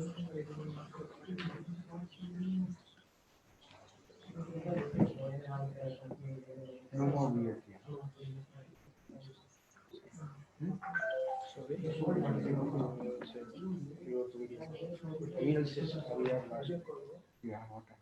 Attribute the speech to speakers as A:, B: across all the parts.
A: No more weird. Yeah, okay.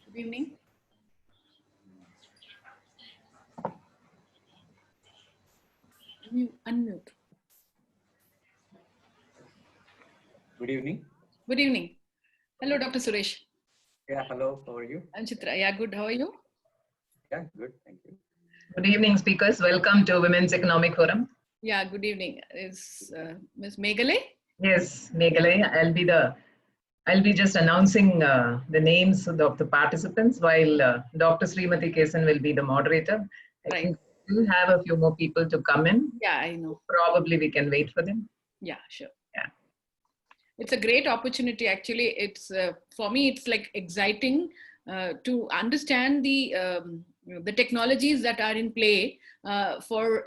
B: Good evening. Unmute.
C: Good evening.
B: Good evening. Hello, Dr. Suresh.
C: Yeah, hello. How are you?
B: I'm Chitra. Yeah, good. How are you?
C: Yeah, good. Thank you.
D: Good evening, speakers. Welcome to Women's Economic Forum.
B: Yeah, good evening. Is Ms. Meghalay?
D: Yes, Meghalay. I'll be just announcing the names of the participants while Dr. Srimati Kesan will be the moderator. I
B: Right.
D: think we'll have a few more people to come in.
B: Yeah, I know.
D: Probably we can wait for them.
B: Yeah, sure.
D: Yeah.
B: It's a great opportunity. Actually, it's for me. It's like exciting to understand the technologies that are in play for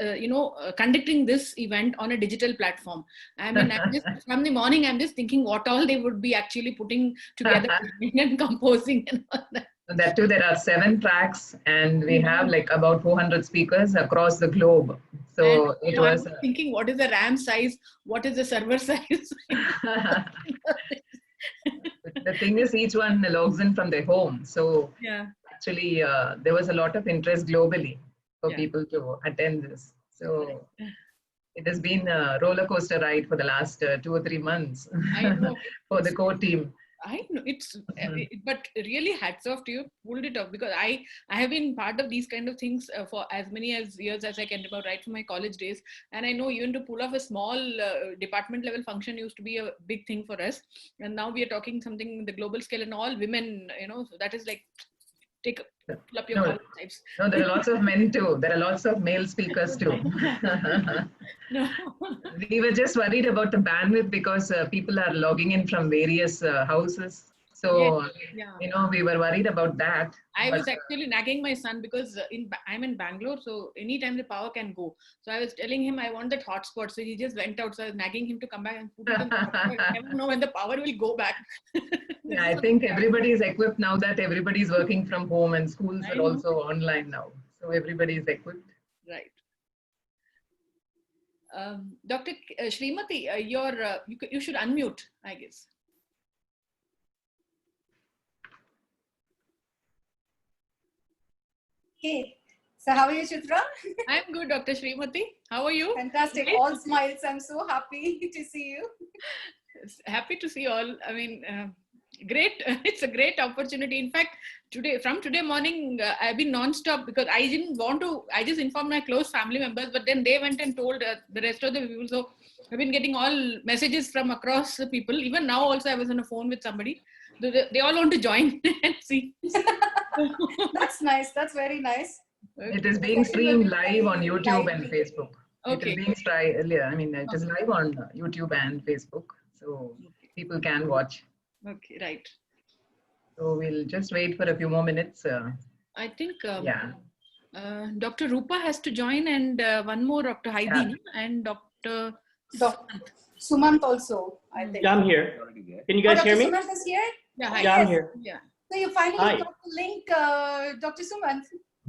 B: conducting this event on a digital platform. I mean, I'm just from the morning, I'm just thinking what all they would be actually putting together and composing and all that.
D: That too, there are 7 tracks and we have like about 400 speakers across the globe. So
B: And, I was thinking, what is the RAM size? What is the server size?
D: The thing is, each one logs in from their home. So
B: yeah,
D: actually, there was a lot of interest globally for
B: Yeah.
D: people to attend this. So it has been a roller coaster ride for the last 2 or 3 months
B: I know.
D: for the core team.
B: I know it's, but really hats off to you, pulled it off, because I have been part of these kind of things for as many as years as I can remember, right from my college days. And I know even to pull off a small department level function used to be a big thing for us. And now we are talking something the global scale and all women, so that is like, pull up your college lives.
D: No, there are lots of men too. There are lots of male speakers too.
B: No.
D: We were just worried about the bandwidth because people are logging in from various houses. So,
B: Yeah.
D: we were worried about that.
B: I was actually nagging my son because I'm in Bangalore, so anytime the power can go. So I was telling him I want that hotspot. So he just went out. So I was nagging him to come back and put it in the hotspot. I never know when the power will go back.
D: Yeah, I think everybody is equipped now that everybody is working from home and schools are also online now. So everybody is equipped.
B: Right. Dr. Srimati, you should unmute, I guess.
E: Hey, so how are you, Chitra?
B: I'm good, Dr. Srimati. How are you?
E: Fantastic. All smiles. I'm so happy to see you.
B: Happy to see all. I mean, great. It's a great opportunity. In fact, from today morning, I've been non-stop because I didn't want to. I just informed my close family members, but then they went and told the rest of the people. So I've been getting all messages from across the people. Even now, also, I was on a phone with somebody. They all want to join and see.
E: That's nice. That's very nice.
D: It is being streamed live on YouTube and Facebook.
B: Okay.
D: It is being it is live on YouTube and Facebook, so people can watch.
B: Okay, right.
D: So we'll just wait for a few more minutes.
B: I think Dr. Rupa has to join, and one more, Dr. Heidi, and Dr.
E: Sumant also, I think.
F: Yeah, I'm here. Can you guys hear me?
E: Dr. Sumant is here?
B: Yeah,
F: yeah, I'm here.
B: Yeah.
E: So you finally
F: Hi.
E: got the link, Dr. Sumant.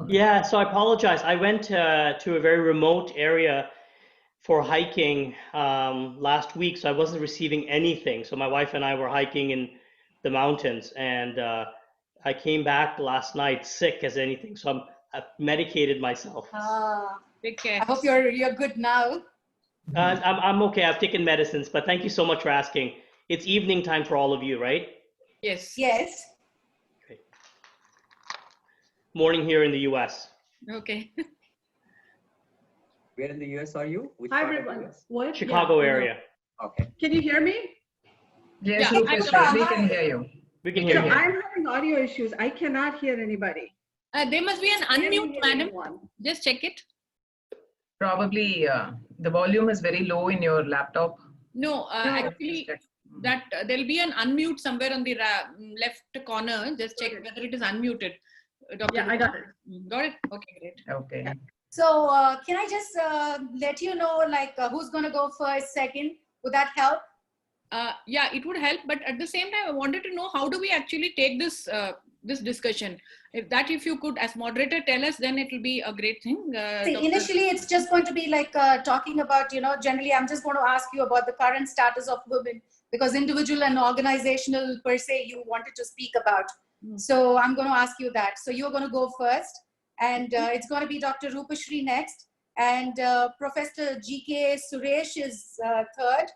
F: Yeah, so I apologize. I went to a very remote area for hiking last week, so I wasn't receiving anything. So my wife and I were hiking in the mountains, and I came back last night sick as anything. So I've medicated myself.
B: Take care.
E: I hope you're good now.
F: I'm okay. I've taken medicines, but thank you so much for asking. It's evening time for all of you, right?
B: Yes.
E: Yes.
F: Okay. Morning here in the US.
B: Okay.
C: Where in the US are you? Which
G: Hi,
C: part of the
G: everyone.
C: US?
G: What?
F: Chicago
G: Yeah,
F: area.
C: Okay.
G: Can you hear me?
D: Yes,
B: Yeah,
D: Rupeshri, we can hear you.
F: We can
D: Yeah,
F: hear
G: So
F: you.
G: I'm having audio issues. I cannot hear anybody.
B: There must be an
G: I can't
B: unmute,
G: hear
B: madam.
G: anyone.
B: Just check it.
D: Probably the volume is very low in your laptop.
B: No, actually, that there'll be an unmute somewhere on the left corner. Just check whether it is unmuted. Dr.
G: Yeah, I got it.
B: Got it? Okay, great.
D: Okay.
E: So can I just let you know, like, who's going to go first, second? Would that help?
B: Yeah, it would help. But at the same time, I wanted to know, how do we actually take this this discussion? If you could, as moderator, tell us, then it will be a great thing.
E: See,
B: Dr.
E: initially, it's just going to be like talking about, generally, I'm just going to ask you about the current status of women, because individual and organizational per se, you wanted to speak about. So I'm going to ask you that. So you're going to go first, and it's going to be Dr. Rupeshri next, and Professor G.K. Suresh is third,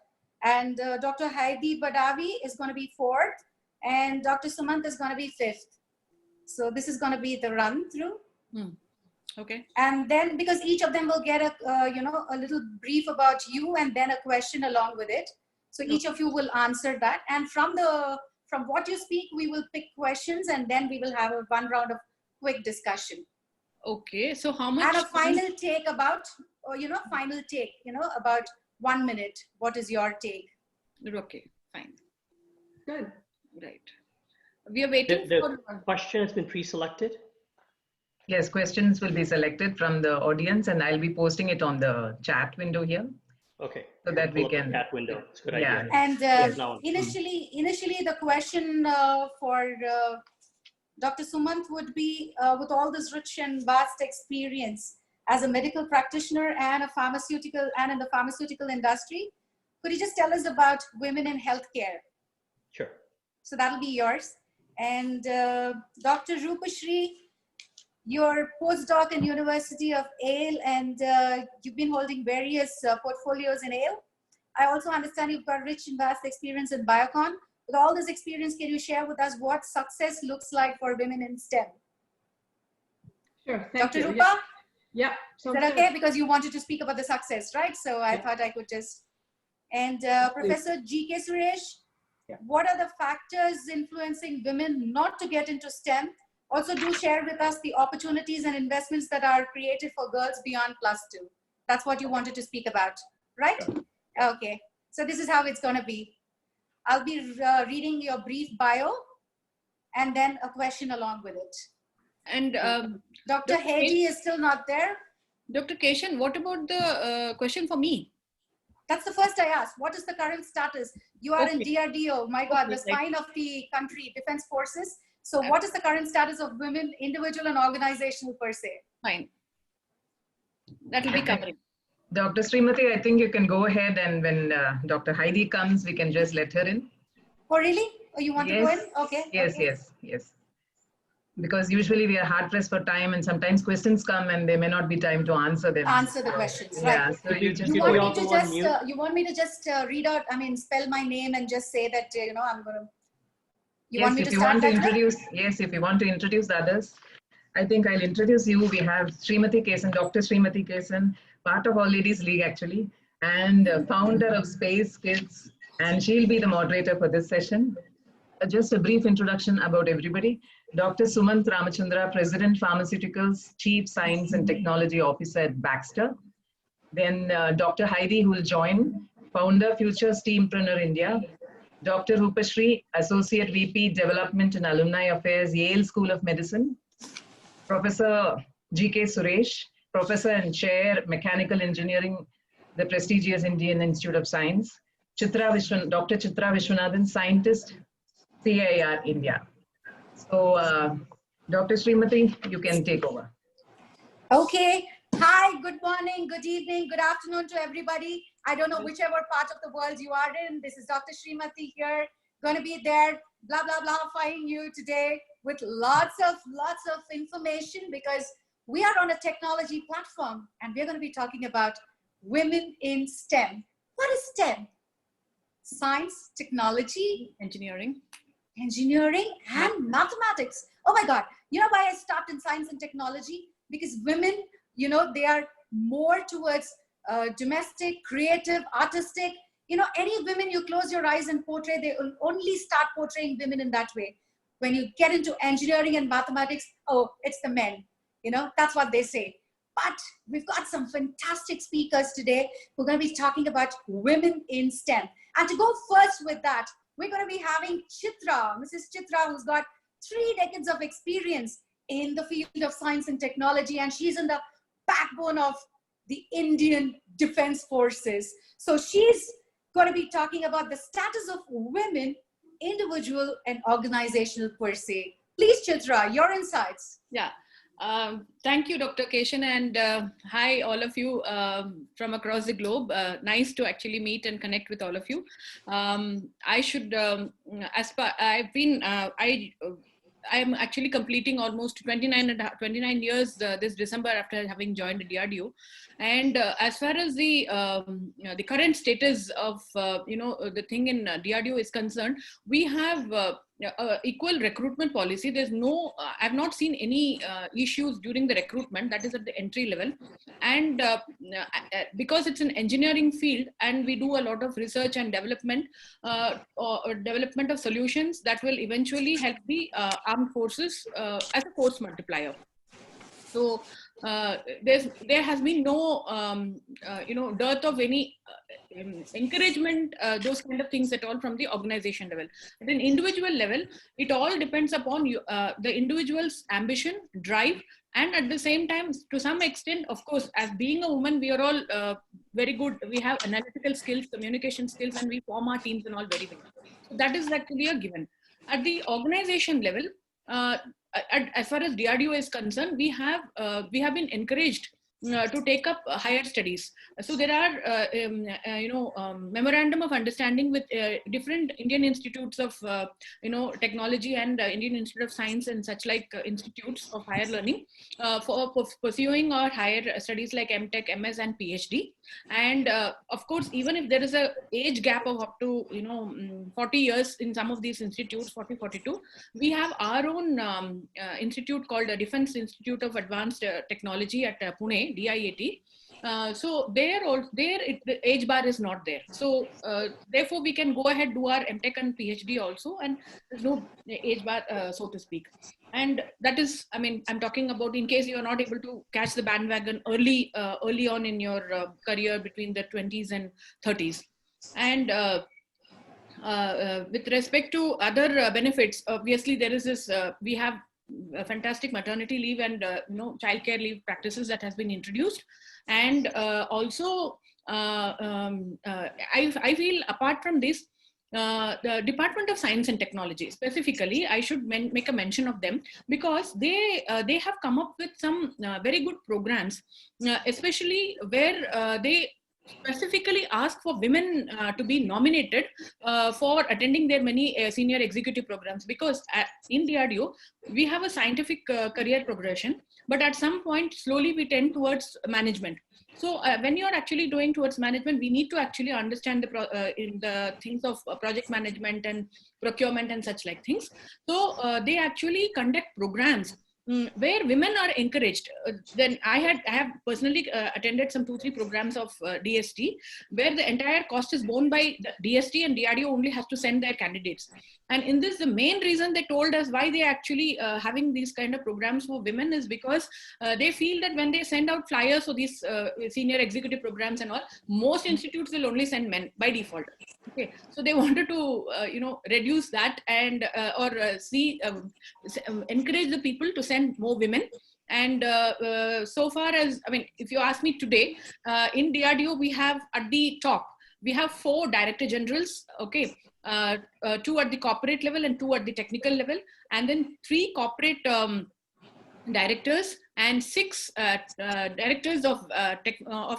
E: and Dr. Heidi Badavi is going to be fourth, and Dr. Sumant is going to be fifth. So this is going to be the run through.
B: Okay.
E: And then, because each of them will get a little brief about you, and then a question along with it. So each of you will answer that, and from what you speak, we will pick questions, and then we will have one round of quick discussion.
B: Okay. So how much?
E: And a final take about, about 1 minute. What is your take?
B: Okay, fine.
G: Good.
B: Right. We are waiting
F: The
B: for.
F: question has been pre-selected.
D: Yes, questions will be selected from the audience, and I'll be posting it on the chat window here.
F: Okay.
D: So that we
F: Pull up the
D: can-
F: chat window. It's a good
D: Yeah.
F: idea.
E: And
F: Yes, now.
E: initially, the question for Dr. Sumant would be, with all this rich and vast experience as a medical practitioner and in the pharmaceutical industry, could you just tell us about women in healthcare?
F: Sure.
E: So that'll be yours. And Dr. Rupeshri, your postdoc in University of Yale, and you've been holding various portfolios in Yale. I also understand you've got rich and vast experience in Biocon. With all this experience, can you share with us what success looks like for women in STEM?
G: Sure. Thank
E: Dr.
G: you.
E: Rupa,
G: Yeah.
E: is
G: So
E: that okay? Because you wanted to speak about the success, right? So I thought I could just. And Professor G.K. Suresh, what are the factors influencing women not to get into STEM? Also, do share with us the opportunities and investments that are created for girls beyond +2. That's what you wanted to speak about, right? Okay. So this is how it's going to be. I'll be reading your brief bio and then a question along with it.
B: And
E: Dr. Hedi is still not there.
B: Dr. Keshan, what about the question for me?
E: That's the first I asked. What is the current status? You are in
B: Okay.
E: DRDO, my God, the
B: Okay,
E: spine of the country, Defense Forces. So what is the current status of women, individual and organizational per se?
B: Fine. That will be covering.
D: Dr. Srimati, I think you can go ahead, and when Dr. Heidi comes, we can just let her in.
E: Oh, really? Oh, you want to go in? Okay.
D: Yes,
E: okay.
D: yes. Because usually we are hard pressed for time, and sometimes questions come and there may not be time to answer them.
E: Answer the questions,
D: Yeah,
E: right.
D: so you just
E: You
F: Could we
E: want me
F: also
E: to just,
F: unmute?
E: you want me to just read out, spell my name and just say that, I'm going to, you
D: yes,
E: want me
D: if
E: to
D: you
E: start
D: want to
E: that way?
D: introduce, yes, if you want to introduce the others, I think I'll introduce you. We have Srimati Kesan, Dr. Srimati Kesan, part of All Ladies League actually, and founder of Space Kids, and she'll be the moderator for this session. Just a brief introduction about everybody. Dr. Sumant Ramachandra, President Pharmaceuticals, Chief Science and Technology Officer at Baxter. Then Dr. Heidi, who will join, founder Future Steampreneur India. Dr. Rupeshri, Associate VP Development and Alumni Affairs, Yale School of Medicine. Professor G.K. Suresh, Professor and Chair, Mechanical Engineering, the prestigious Indian Institute of Science. Dr. Chitra Vishwanathan, Scientist, CIR India. So, Dr. Srimati, you can take over.
E: Okay. Hi, good morning, good evening, good afternoon to everybody. I don't know whichever part of the world you are in. This is Dr. Srimati here, going to be there, blah, blah, blah, finding you today with lots of information, because we are on a technology platform and we're going to be talking about women in STEM. What is STEM? Science, technology,
B: Engineering.
E: engineering, and mathematics. Oh my God. You know why I stopped in science and technology? Because women, you know, they are more towards domestic, creative, artistic. You know, any women you close your eyes and portray, they will only start portraying women in that way. When you get into engineering and mathematics, oh, it's the men. You know, that's what they say. But we've got some fantastic speakers today. We're going to be talking about women in STEM. And to go first with that, we're going to be having Chitra, Mrs. Chitra, who's got 3 decades of experience in the field of science and technology, and she's in the backbone of the Indian Defense Forces. So she's going to be talking about the status of women, individual and organizational per se. Please, Chitra, your insights.
B: Yeah. Thank you, Dr. Keshan, and hi, all of you from across the globe. Nice to actually meet and connect with all of you. I should, I am actually completing almost 29 years this December after having joined the DRDO. And as far as the current status of the thing in DRDO is concerned, we have equal recruitment policy. There's no, I've not seen any issues during the recruitment, that is at the entry level. And because it's an engineering field and we do a lot of research and development, or development of solutions that will eventually help the armed forces as a force multiplier. So there has been no, dearth of any encouragement, those kind of things at all from the organization level. At an individual level, it all depends upon you, the individual's ambition, drive, and at the same time, to some extent, of course, as being a woman, we are all very good. We have analytical skills, communication skills, and we form our teams and all very well. So that is actually a given. At the organization level, as far as DRDO is concerned, we have been encouraged to take up higher studies. So there are, memorandum of understanding with different Indian institutes of, technology and Indian Institute of Science and such like institutes of higher learning for pursuing our higher studies like MTech, MS and PhD. And of course, even if there is a age gap of up to, 40 years in some of these institutes, 40, 42, we have our own institute called the Defense Institute of Advanced Technology at Pune, DIAT. So the age bar is not there. So therefore we can go ahead, do our MTech and PhD also, and there's no age bar, so to speak. And that is, I mean, I'm talking about in case you're not able to catch the bandwagon early on in your career between the 20s and 30s. And with respect to other benefits, obviously there is this, we have fantastic maternity leave and childcare leave practices that has been introduced. And also I feel apart from this, the Department of Science and Technology specifically, I should make a mention of them, because they have come up with some very good programs, especially where they specifically ask for women to be nominated for attending their many senior executive programs, because in DRDO, we have a scientific career progression, but at some point, slowly we tend towards management. So when you're actually doing towards management, we need to actually understand the things of project management and procurement and such like things. So they actually conduct programs where women are encouraged. Then I have personally attended some 2-3 programs of DST, where the entire cost is borne by the DST and DRDO only has to send their candidates. And in this, the main reason they told us why they actually having these kind of programs for women is because they feel that when they send out flyers for these senior executive programs and all, most institutes will only send men by default. Okay, so they wanted to reduce that and encourage the people to send more women. And so far as, I mean, if you ask me today, in DRDO, we have at the top, we have 4 director generals, okay, 2 at the corporate level and 2 at the technical level, and then 3 corporate directors and 6 directors of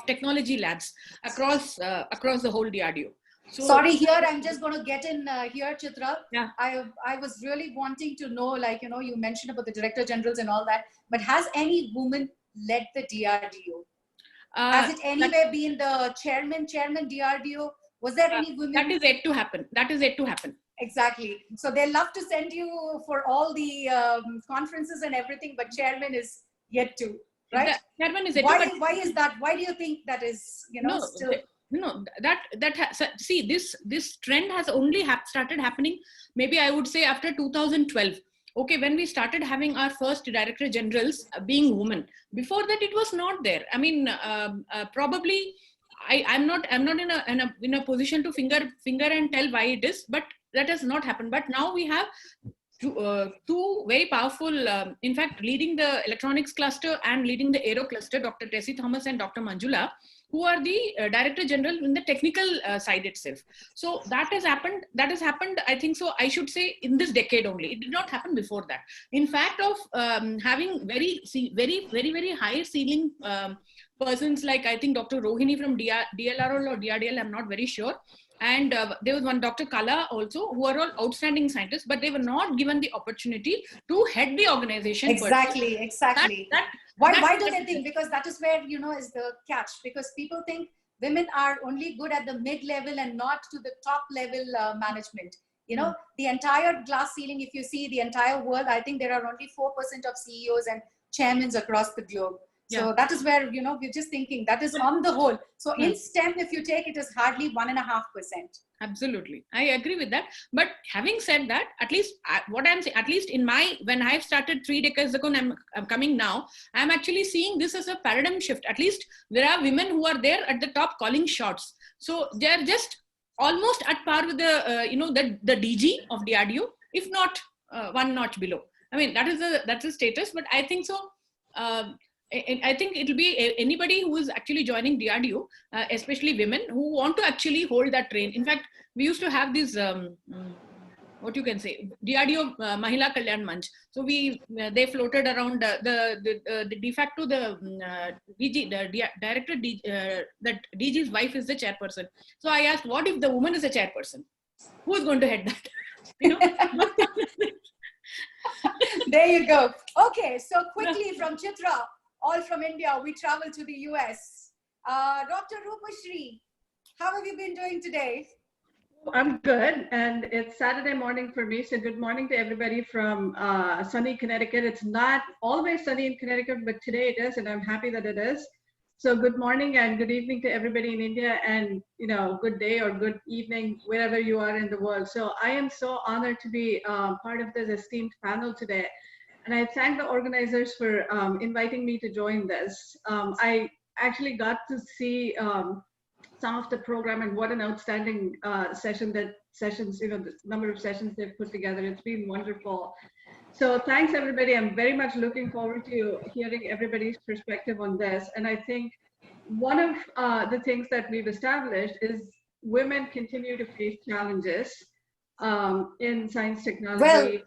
B: technology labs across the whole DRDO. So,
E: sorry, here I'm just going to get in here, Chitra.
B: Yeah.
E: I was really wanting to know, like, you mentioned about the director generals and all that, but has any woman led the DRDO? Has it anywhere been the chairman DRDO? Was there any women?
B: That is yet to happen. That is yet to happen.
E: Exactly. So they love to send you for all the conferences and everything, but chairman is yet to, right?
B: The chairman is yet
E: why,
B: to.
E: Why is that? Why do you think that is,
B: No,
E: still?
B: No, see, this trend has only started happening, maybe I would say after 2012. Okay, when we started having our first director generals being women. Before that, it was not there. I mean, probably I'm not in a position to finger and tell why it is, but that has not happened. But now we have two very powerful, in fact, leading the electronics cluster and leading the aero cluster, Dr. Tessie Thomas and Dr. Manjula, who are the director general in the technical side itself. So that has happened. That has happened, I think so, I should say, in this decade only. It did not happen before that. In fact, of having very high ceiling persons like, I think, Dr. Rohini from DLRO or DRDL, I'm not very sure. And there was one Dr. Kala also, who are all outstanding scientists, but they were not given the opportunity to head the organization.
E: Exactly. Why do they think? Because that is where, is the catch. Because people think women are only good at the mid-level and not to the top level management. The entire glass ceiling, if you see the entire world, I think there are only 4% of CEOs and chairmen across the globe. So that is where, we're just thinking that is on the whole. So in STEM, if you take it, is hardly 1.5%.
B: Absolutely. I agree with that. But having said that, at least what I'm saying, at least when I've started 3 decades ago and I'm coming now, I'm actually seeing this as a paradigm shift. At least there are women who are there at the top calling shots. So they're just almost at par with the DG of DRDO, if not one notch below. I mean, that's the status, but I think so. I think it'll be anybody who is actually joining DRDO, especially women who want to actually hold that train. In fact, we used to have this, what you can say, DRDO Mahila Kalyan Manch. So they floated around the de facto DG, the director, that DG's wife is the chairperson. So I asked, what if the woman is a chairperson? Who is going to head that?
E: There you go. Okay, so quickly from Chitra, all from India, we travel to the US. Dr. Rupashri, how have you been doing today?
G: I'm good, and it's Saturday morning for me, so good morning to everybody from sunny Connecticut. It's not always sunny in Connecticut, but today it is, and I'm happy that it is. So good morning and good evening to everybody in India, and good day or good evening wherever you are in the world. So I am so honored to be part of this esteemed panel today. And I thank the organizers for inviting me to join this. I actually got to see some of the program, and what an outstanding sessions, the number of sessions they've put together. It's been wonderful. So thanks everybody. I'm very much looking forward to hearing everybody's perspective on this. And I think one of the things that we've established is women continue to face challenges in science technology.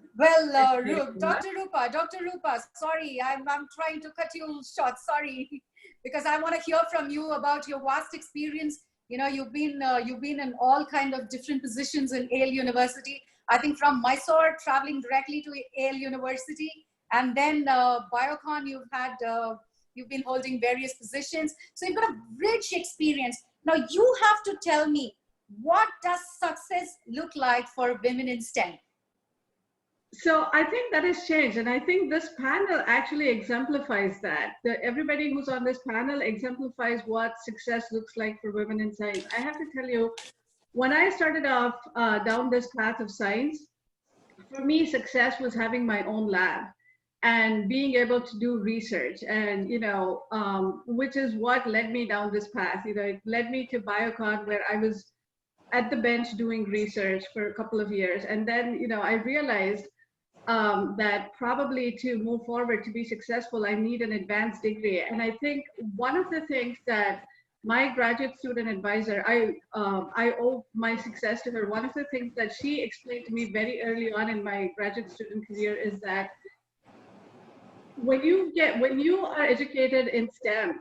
E: Dr. Rupa, sorry, I'm trying to cut you short, sorry, because I want to hear from you about your vast experience. You've been in all kind of different positions in Yale University. I think from Mysore, traveling directly to Yale University, and then Biocon, you've been holding various positions. So you've got a rich experience. Now you have to tell me, what does success look like for women in STEM?
G: So I think that has changed, and I think this panel actually exemplifies that. Everybody who's on this panel exemplifies what success looks like for women in science. I have to tell you, when I started off down this path of science, for me, success was having my own lab and being able to do research, and which is what led me down this path. It led me to Biocon, where I was at the bench doing research for a couple of years. And then, I realized that probably to move forward, to be successful, I need an advanced degree. And I think one of the things that my graduate student advisor, I owe my success to her. One of the things that she explained to me very early on in my graduate student career is that when you are educated in STEM,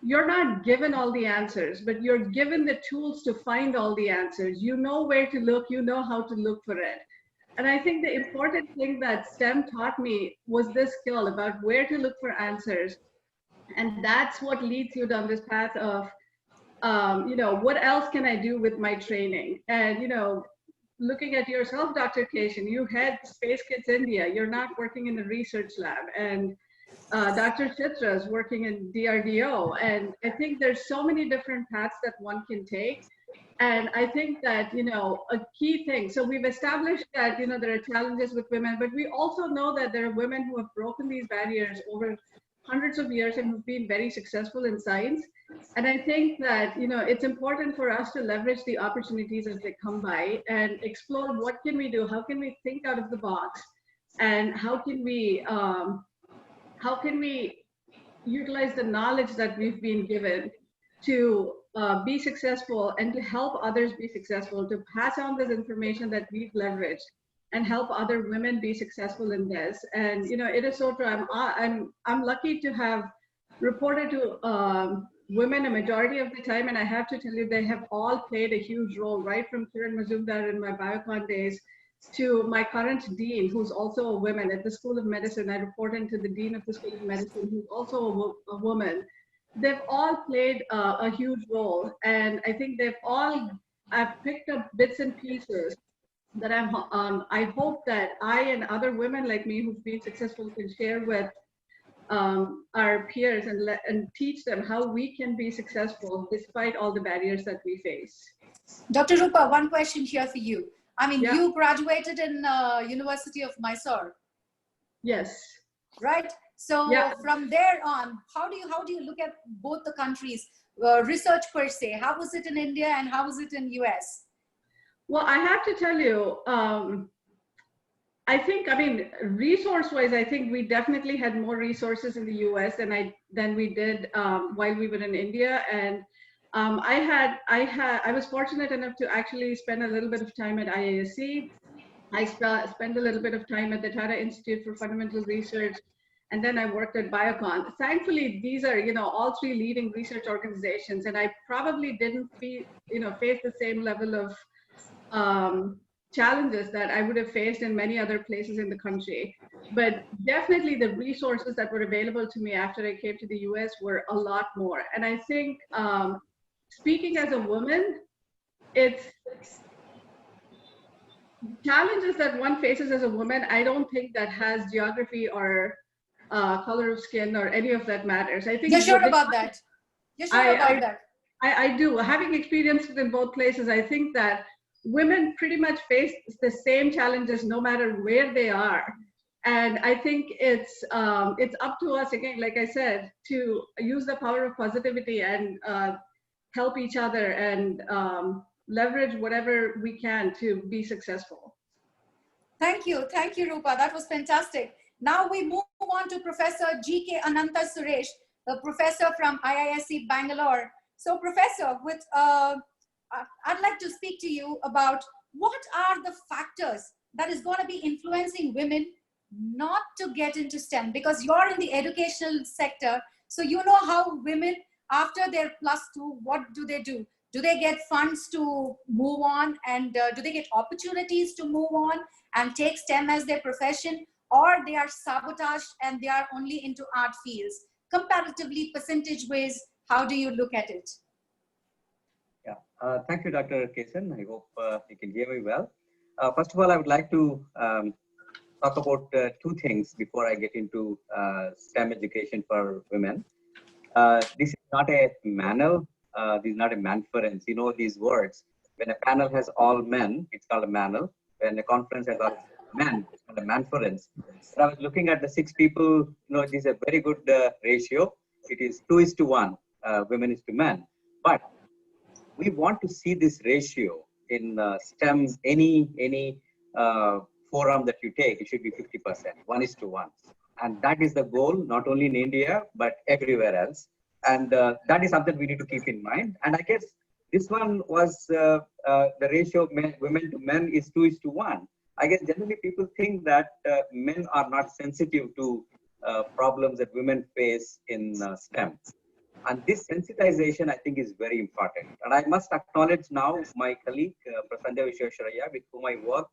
G: you're not given all the answers, but you're given the tools to find all the answers. You know where to look, you know how to look for it. And I think the important thing that STEM taught me was this skill about where to look for answers. And that's what leads you down this path of, what else can I do with my training? And, looking at yourself, Dr. Keshan, you head Space Kids India. You're not working in the research lab. And Dr. Chitra is working in DRDO. And I think there's so many different paths that one can take. And I think that, a key thing, so we've established that, there are challenges with women, but we also know that there are women who have broken these barriers over hundreds of years and who've been very successful in science. And I think that, it's important for us to leverage the opportunities as they come by and explore what can we do, how can we think out of the box, and how can we utilize the knowledge that we've been given to be successful and to help others be successful, to pass on this information that we've leveraged and help other women be successful in this. And it is so true. I'm lucky to have reported to women a majority of the time, and I have to tell you, they have all played a huge role, right from Kiran Mazumdar in my Biocon days to my current dean, who's also a woman at the School of Medicine. I report into the dean of the School of Medicine, who's also a woman. They've all played a huge role, and I think I've picked up bits and pieces that I hope that I and other women like me who've been successful can share with our peers and teach them how we can be successful despite all the barriers that we face.
E: Dr. Rupa, one question here for you. I mean,
G: Yeah.
E: you graduated in University of Mysore.
G: Yes.
E: Right? So
G: Yeah.
E: from there on, how do you look at both the countries, research per se? How was it in India and how was it in US?
G: Well, I have to tell you, resource-wise, I think we definitely had more resources in the US than we did while we were in India. And I was fortunate enough to actually spend a little bit of time at IISc. I spent a little bit of time at the Tata Institute for Fundamental Research, and then I worked at Biocon. Thankfully, these are, all three leading research organizations, and I probably didn't face the same level of challenges that I would have faced in many other places in the country. But definitely the resources that were available to me after I came to the US were a lot more. And I think speaking as a woman, it's challenges that one faces as a woman. I don't think that has geography or color of skin or any of that matters. I think
E: You're sure about that? You're sure about that?
G: I do. Having experienced it in both places, I think that women pretty much face the same challenges no matter where they are. And I think it's up to us, again, like I said, to use the power of positivity and help each other and leverage whatever we can to be successful.
E: Thank you, Rupa. That was fantastic. Now we move on to Professor G.K. Ananta Suresh, a professor from IISc Bangalore. So, Professor, I'd like to speak to you about what are the factors that is going to be influencing women not to get into STEM, because you're in the educational sector. So you know how women, after their +2, what do? Do they get funds to move on, and do they get opportunities to move on and take STEM as their profession, or they are sabotaged and they are only into art fields? Comparatively, percentage ways, how do you look at it?
C: Yeah, thank you, Dr. Keshan. I hope you can hear me well. First of all, I would like to talk about two things before I get into STEM education for women. This is not a manel. This is not a manference. You know these words. When a panel has all men, it's called a manel. When a conference has all men, it's called a manference. So I was looking at the 6 people. This is a very good ratio. It is 2:1, women is to men. But we want to see this ratio in STEM. Any forum that you take, it should be 50%, 1:1. And that is the goal, not only in India, but everywhere else. And that is something we need to keep in mind. And I guess this one was the ratio of women to men is 2:1. I guess generally people think that men are not sensitive to problems that women face in STEM. And this sensitization, I think, is very important. And I must acknowledge now my colleague, Prasandya Vishwesharaya, with whom I work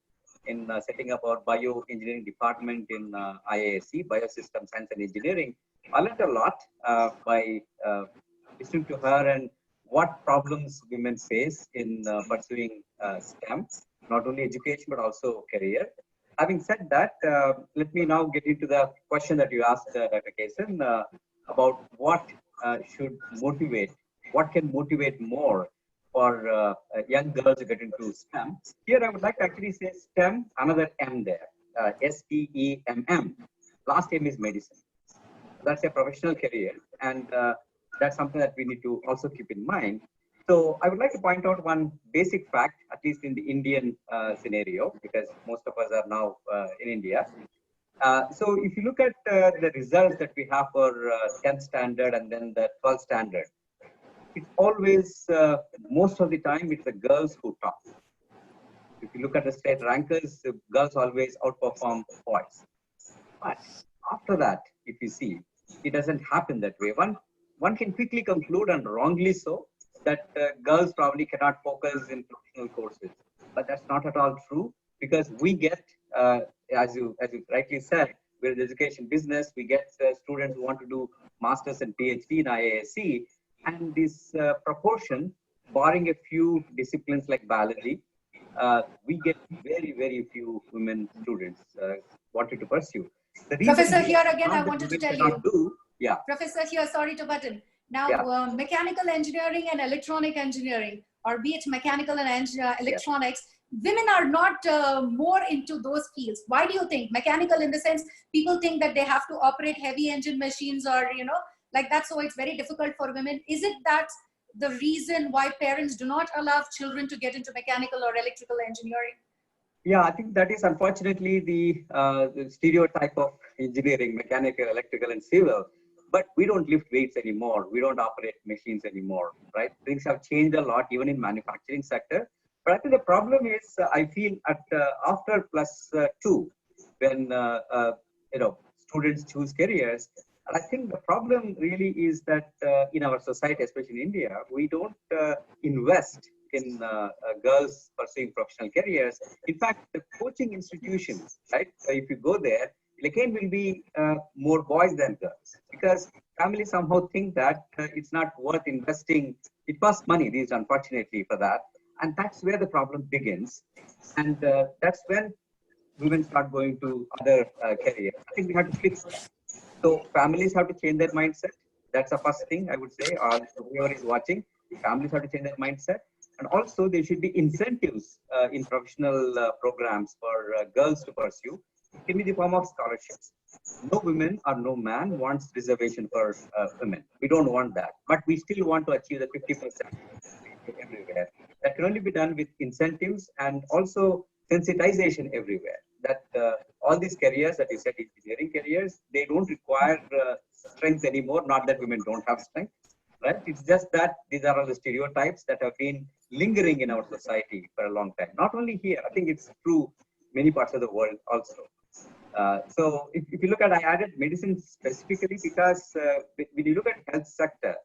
C: in setting up our bioengineering department in IISc, Biosystem Science and Engineering. I learned a lot by listening to her and what problems women face in pursuing STEM, not only education, but also career. Having said that, let me now get into the question that you asked, Dr. Kesan, about what should motivate, what can motivate more for young girls to get into STEM. Here I would like to actually say STEM, another M there, STEMM. Last M is medicine. That's a professional career, and that's something that we need to also keep in mind. So I would like to point out one basic fact, at least in the Indian scenario, because most of us are now in India. So if you look at the results that we have for 10th standard and then the 12th standard, it's always, most of the time, it's the girls who top. If you look at the state rankers, the girls always outperform boys. But after that, if you see, it doesn't happen that way. One can quickly conclude, and wrongly so, that girls probably cannot focus in professional courses. But that's not at all true, because we get, as you rightly said, we're in the education business, we get students who want to do masters and PhD in IISc, and this proportion, barring a few disciplines like biology, we get very, very few women students wanted to pursue. The reason
E: Professor, here
C: is
E: again,
C: not
E: I
C: that
E: wanted to
C: women
E: tell
C: cannot
E: you.
C: Yeah.
E: Professor, here, sorry to butt in. Now,
C: Yeah.
E: mechanical engineering and electronic engineering, or be it mechanical and electronics, women are not more into those fields. Why do you think? Mechanical in the sense, people think that they have to operate heavy engine machines or, you know, like that. So it's very difficult for women. Is it that the reason why parents do not allow children to get into mechanical or electrical engineering?
C: Yeah, I think that is unfortunately the stereotype of engineering, mechanical, electrical, and civil. But we don't lift weights anymore. We don't operate machines anymore, right? Things have changed a lot, even in manufacturing sector. But I think the problem is, I feel at after +2, when students choose careers, I think the problem really is that in our society, especially in India, we don't invest in girls pursuing professional careers. In fact, the coaching institutions, right? If you go there, again will be more boys than girls, because families somehow think that it's not worth investing. It costs money, these unfortunately for that, and that's where the problem begins, and that's when women start going to other careers. I think we have to fix that. So families have to change their mindset. That's the first thing I would say. Or whoever is watching, families have to change their mindset. And also there should be incentives in professional programs for girls to pursue. It can be the form of scholarships. No woman or no man wants reservation for women. We don't want that. But we still want to achieve the 50% everywhere. That can only be done with incentives and also sensitization everywhere. That all these careers that you said, engineering careers, they don't require strength anymore. Not that women don't have strength, right? It's just that these are all the stereotypes that have been lingering in our society for a long time. Not only here, I think it's true many parts of the world also. So if you look at, I added medicine specifically because when you look at health sector,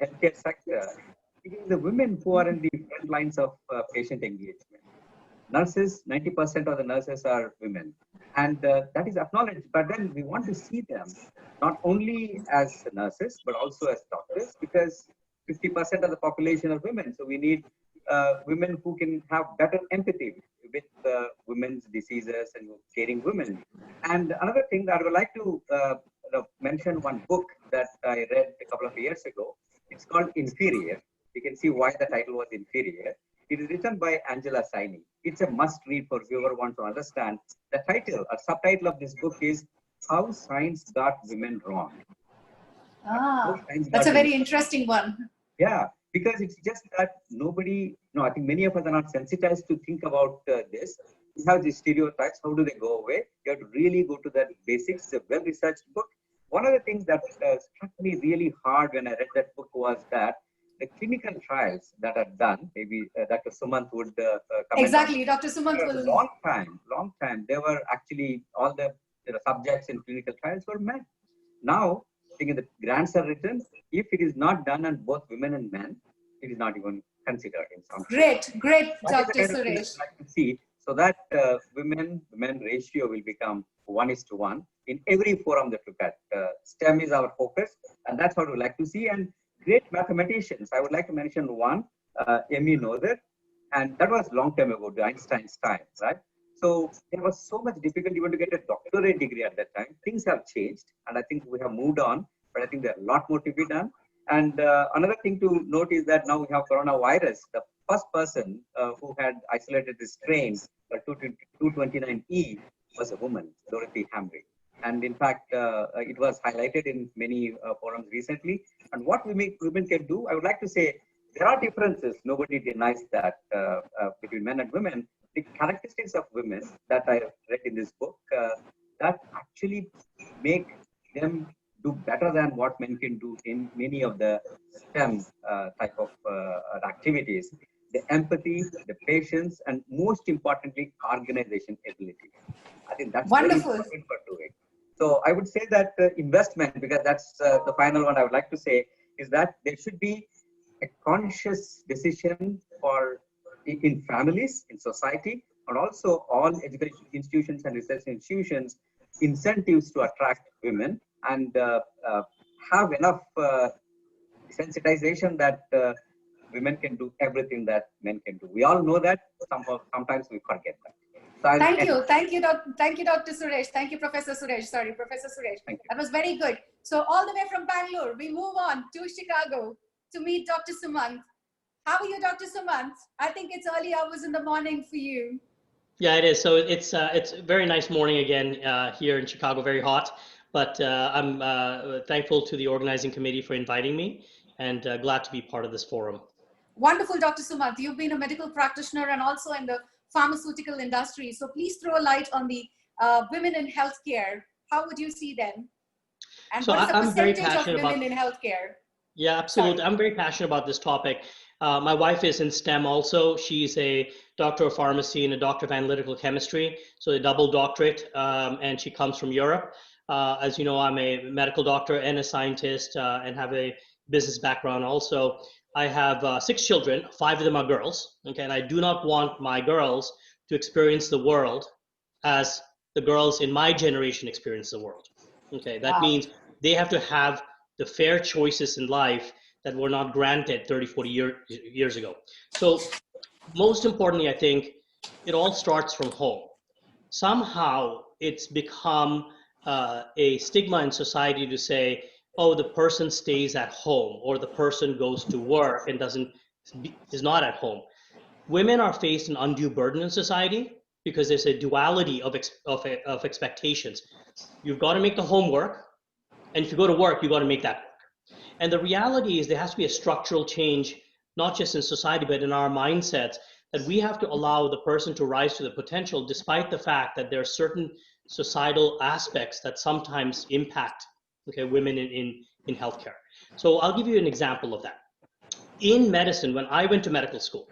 C: healthcare sector, the women who are in the front lines of patient engagement. Nurses, 90% of the nurses are women, and that is acknowledged. But then we want to see them not only as nurses but also as doctors, because 50% of the population are women. So we need women who can have better empathy with women's diseases and caring women. And another thing that I would like to mention, one book that I read a couple of years ago. It's called Inferior. You can see why the title was Inferior. It is written by Angela Saini. It's a must read for whoever wants to understand. The title or subtitle of this book is How Science Got Women Wrong.
E: That's a very interesting one.
C: Yeah, because it's just that I think many of us are not sensitized to think about this. We have these stereotypes. How do they go away? You have to really go to the basics. It's a well-researched book. One of the things that struck me really hard when I read that book was that the clinical trials that are done, maybe Dr. Sumant would comment.
E: Exactly, Dr. Sumant will.
C: Long time. They were actually all the subjects in clinical trials were men. Now, I think the grants are written. If it is not done on both women and men, it is not even considered in some cases.
E: Great,
C: That is the
E: Dr.
C: kind of thing
E: Suresh.
C: I'd like to see, so that women-men ratio will become 1:1 in every forum that we look at. STEM is our focus, and that's what we like to see. And great mathematicians. I would like to mention one, Emmy Noether, and that was long time ago, Einstein's time, right? So there was so much difficult even to get a doctorate degree at that time. Things have changed, and I think we have moved on, but I think there are a lot more to be done. And another thing to note is that now we have coronavirus. The first person who had isolated this strain, 229E, was a woman, Dorothy Hamry. And in fact, it was highlighted in many forums recently. And what women can do, I would like to say, there are differences. Nobody denies that between men and women. The characteristics of women that I read in this book that actually make them do better than what men can do in many of the STEM type of activities. The empathy, the patience, and most importantly, organization ability. I think that's
E: Wonderful.
C: very important for doing. So I would say that investment, because that's the final one I would like to say, is that there should be a conscious decision for in families, in society, and also all education institutions and research institutions, incentives to attract women and have enough sensitization that women can do everything that men can do. We all know that, sometimes we forget that. So
E: Thank you, Dr. Suresh. Thank you, Professor Suresh. Sorry, Professor Suresh. That was very good. So all the way from Bangalore, we move on to Chicago to meet Dr. Sumant. How are you, Dr. Sumant? I think it's early hours in the morning for you.
F: Yeah, it is. So it's a very nice morning again here in Chicago, very hot. But I'm thankful to the organizing committee for inviting me, and glad to be part of this forum.
E: Wonderful, Dr. Sumant. You've been a medical practitioner and also in the pharmaceutical industry. So please throw a light on the women in healthcare. How would you see them? And
F: So
E: what is the
F: I'm very
E: percentage of
F: passionate
E: women
F: about,
E: in healthcare?
F: Yeah, absolutely.
E: Sorry.
F: I'm very passionate about this topic. My wife is in STEM also. She's a doctor of pharmacy and a doctor of analytical chemistry, so a double doctorate, and she comes from Europe. As you know, I'm a medical doctor and a scientist and have a business background also. I have 6 children, 5 of them are girls, okay, and I do not want my girls to experience the world as the girls in my generation experience the world. Okay, that means they have to have the fair choices in life that were not granted 30, 40 years ago. So most importantly, I think it all starts from home. Somehow it's become a stigma in society to say, oh, the person stays at home or the person goes to work and is not at home. Women are faced an undue burden in society because there's a duality of expectations. You've got to make the homework, and if you go to work, you've got to make that work. And the reality is there has to be a structural change, not just in society, but in our mindsets, that we have to allow the person to rise to the potential, despite the fact that there are certain societal aspects that sometimes impact women in healthcare. So I'll give you an example of that. In medicine, when I went to medical school,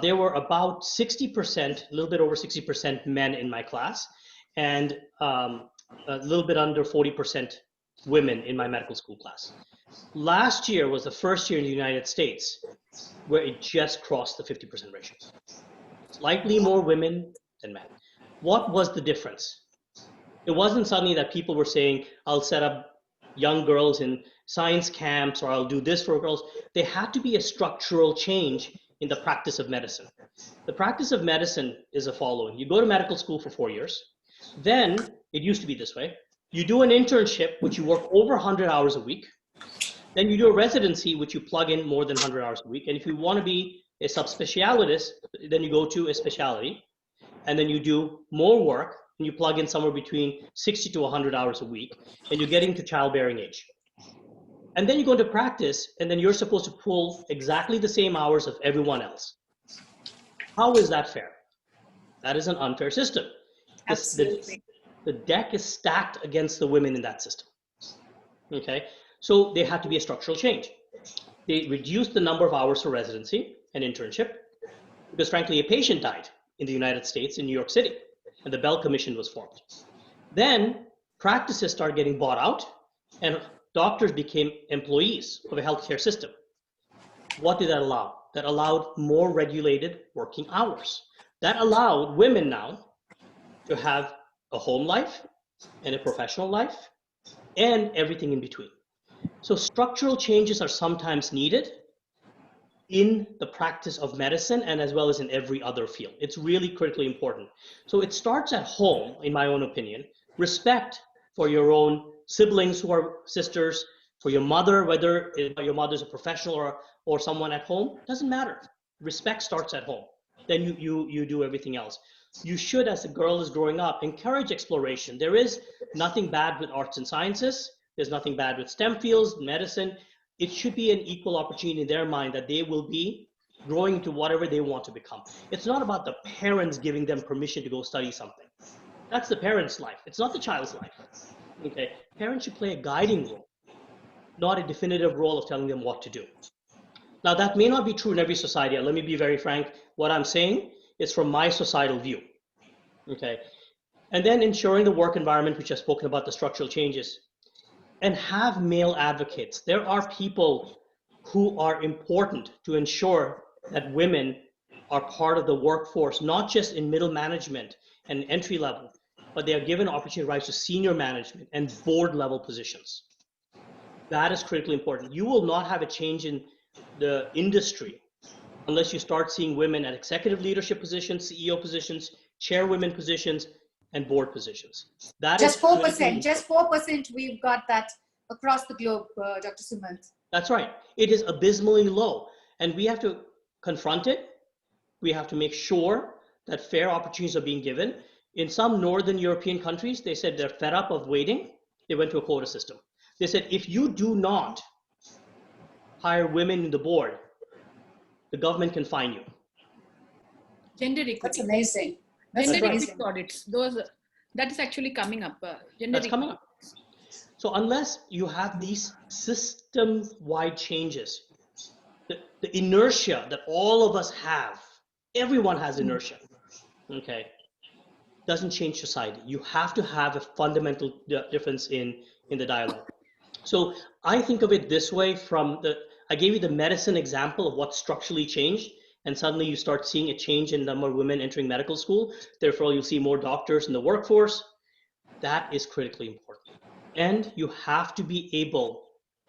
F: there were about 60%, a little bit over 60% men in my class, and a little bit under 40% women in my medical school class. Last year was the first year in the United States where it just crossed the 50% ratio. Slightly more women than men. What was the difference? It wasn't suddenly that people were saying, I'll set up young girls in science camps or I'll do this for girls. There had to be a structural change in the practice of medicine. The practice of medicine is the following. You go to medical school for 4 years. Then, it used to be this way. You do an internship, which you work over 100 hours a week. Then you do a residency, which you plug in more than 100 hours a week. And if you want to be a subspecialist, then you go to a specialty. And then you do more work, and you plug in somewhere between 60 to 100 hours a week. And you're getting to childbearing age. And then you go into practice, and then you're supposed to pull exactly the same hours of everyone else. How is that fair? That is an unfair system.
E: Absolutely.
F: The deck is stacked against the women in that system. Okay, so there had to be a structural change. They reduced the number of hours for residency and internship because, frankly, a patient died in the United States, in New York City, and the Bell Commission was formed. Then practices started getting bought out, and doctors became employees of a healthcare system. What did that allow? That allowed more regulated working hours. That allowed women now to have a home life and a professional life and everything in between. So structural changes are sometimes needed in the practice of medicine and as well as in every other field. It's really critically important. So it starts at home, in my own opinion. Respect for your own siblings who are sisters, for your mother, whether your mother's a professional or someone at home, doesn't matter. Respect starts at home. Then you do everything else. You should, as a girl is growing up, encourage exploration. There is nothing bad with arts and sciences. There's nothing bad with STEM fields, medicine. It should be an equal opportunity in their mind that they will be growing into whatever they want to become. It's not about the parents giving them permission to go study something. That's the parent's life. It's not the child's life. Okay, parents should play a guiding role, not a definitive role of telling them what to do. Now, that may not be true in every society. Let me be very frank. What I'm saying is from my societal view. Okay, and then ensuring the work environment, which I've spoken about, the structural changes, and have male advocates. There are people who are important to ensure that women are part of the workforce, not just in middle management and entry level, but they are given opportunity rights to senior management and board level positions. That is critically important. You will not have a change in the industry unless you start seeing women at executive leadership positions, CEO positions, chairwomen positions, and board positions. That
E: just
F: is
E: 4%. Just 4%. We've got that across the globe, Dr. Sumant.
F: That's right. It is abysmally low, and we have to confront it. We have to make sure that fair opportunities are being given. In some Northern European countries, they said they're fed up of waiting. They went to a quota system. They said, if you do not hire women in the board, the government can fine you.
B: Gender equity.
E: That's amazing.
B: Gender
E: That's
B: equity audits. That is actually coming up.
F: That's coming up. So unless you have these system-wide changes, the inertia that all of us have, everyone has inertia, okay, doesn't change society. You have to have a fundamental difference in the dialogue. So I think of it this way I gave you the medicine example of what structurally changed, and suddenly you start seeing a change in the number of women entering medical school. Therefore, you'll see more doctors in the workforce. That is critically important. And you have to be able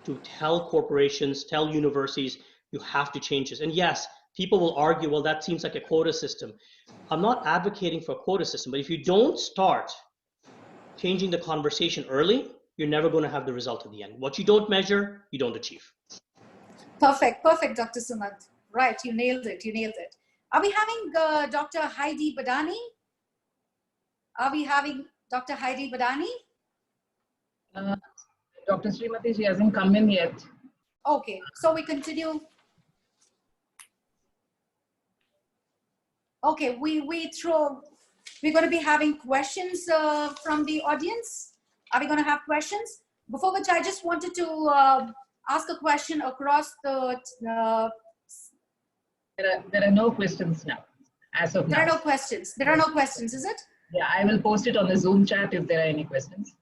F: to tell corporations, tell universities, you have to change this. And yes, people will argue, well, that seems like a quota system. I'm not advocating for a quota system, but if you don't start changing the conversation early, you're never going to have the result at the end. What you don't measure, you don't achieve.
E: Perfect, Dr. Sumant. Right, you nailed it. Are we having Dr. Heidi Badani?
D: Dr. Srimati, she hasn't come in yet.
E: Okay, so we continue. Okay, we're going to be having questions from the audience. Are we going to have questions? Before which I just wanted to ask a question across the...
D: There are no questions now, as of now.
E: There are no questions. There are no questions, is it?
D: Yeah, I will post it on the Zoom chat if there are any questions.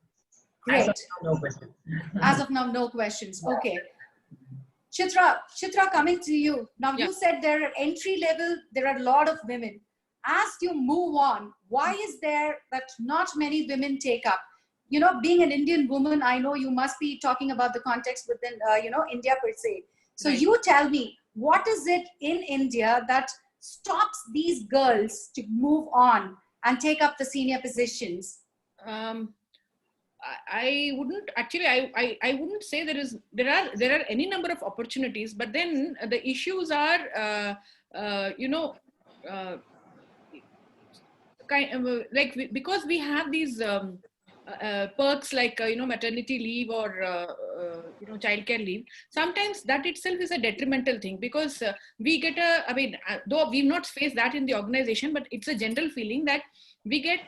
E: Great.
D: As of now, no questions.
E: As of now, no questions. Okay. Chitra, coming to you. Now, you said there are entry level, there are a lot of women. As you move on, why is there that not many women take up? You know, being an Indian woman, I know you must be talking about the context within, India per se. So
B: Right.
E: you tell me, what is it in India that stops these girls to move on and take up the senior positions?
B: I wouldn't actually. I wouldn't say there are any number of opportunities, but then the issues are because we have these perks like maternity leave or childcare leave. Sometimes that itself is a detrimental thing because we get though we've not faced that in the organization, but it's a general feeling that we get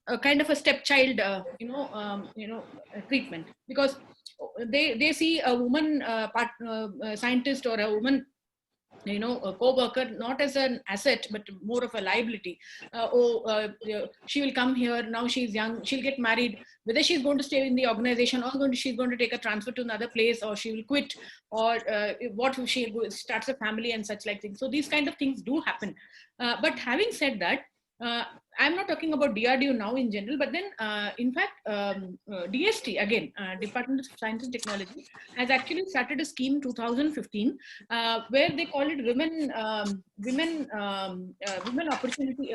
B: a kind of a stepchild treatment because they see a woman scientist or a woman a co-worker not as an asset but more of a liability. She will come here, now she's young, she'll get married, whether she's going to stay in the organization or she's going to take a transfer to another place, or she will quit, or what if she starts a family and such like things. So these kind of things do happen. But having said that, I'm not talking about DRDO now in general, but then in fact, DST again, Department of Science and Technology, has actually started a scheme 2015 where they call it women opportunity